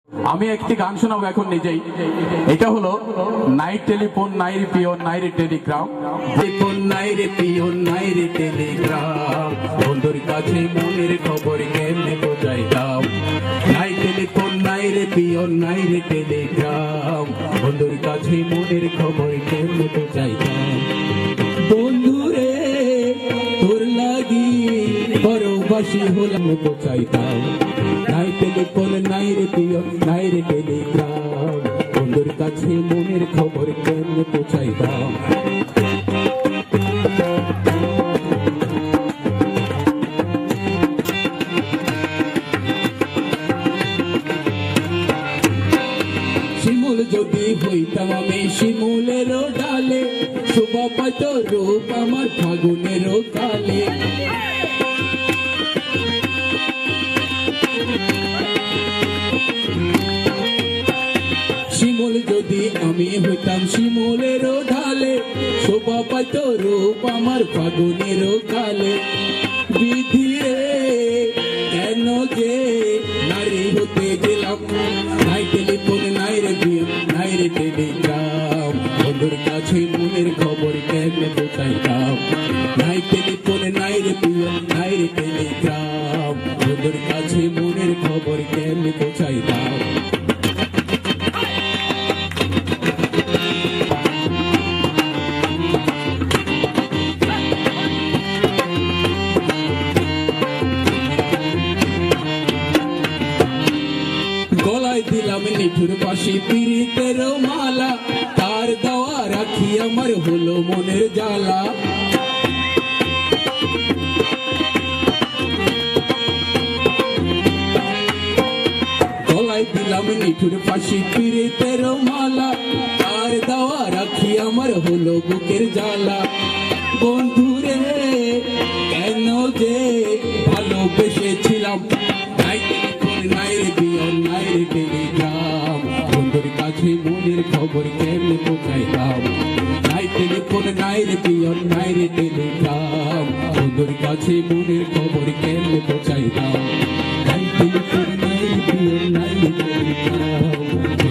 আমি একটি গান শোনাবো এখন নিজেই। এটা হলো নাই টেলিফোন নাই রে পিওন নাই রে টেলিগ্রাম, টেলিফোন নাই রে পিওন নাই রে টেলিগ্রাম, বন্ধুর কাছে মনের খবর কেমনে বোঝাই দাও। নাই টেলিফোন নাই রে পিওন নাই রে টেলিগ্রাম, বন্ধুর কাছে মনের খবর কেমনে বোঝাই দাও। বন্ধুরে তোর লাগি পরবাসী হলাম বোঝাই দাও। নাই টেলিফোন নাই রে পিওন নাই রে টেলিগ্রাম, বন্ধুর কাছে মনের খবর কেমনে পৌঁছাই দাও। শিমুল যদি হইতাম আমি শিমুলেরও ডালে, শোভা পাইত রূপ আমার ফাগুনেরও কালে। শিমুল যদি আমি হইতাম শিমুলেরও ঢালে, শোভা পাইত রূপ আমার ফাগুনেরও কালে। বিধি রে কেন যে নারী হতে গেলাম, নাই টেলিফোন নাই রে বিয়ে নাই রে টেলিগ্রাম, বন্ধুর কাছে মনের খবর কেমনে বোঝাইতাম। নাই টেলিফোন নাই রে বিয়ে নাই রে টেলিগ্রাম, বন্ধুর কাছে মনের খবর কেমনে বোঝাইতাম। গলায় দিলাম নিঠুর বাঁশি পীড়িতের মালা, তার দেওয়া রাখি আমার হলো মনের জ্বালা। গলায় দিলাম নিঠুর বাঁশি পীড়িতের মালা, তার দেওয়া রাখি আমার হলো বুকের জ্বালা। বন্ধুরে কেন যে ভালোবেসেছিলাম, নাই টেলিফোন নাই রে পিওন নাই রে টেলিগ্রাম, বন্ধুর কাছে মনের খবর কেমনে পৌঁছাইতাম। নাই টেলিফোন নাই রে পিওন নাই রে টেলিগ্রাম, বন্ধুর কাছে মনের খবর কেমনে পৌঁছাইতাম। নাই টেলিফোন নাই রে পিওন নাই রে টেলিগ্রাম।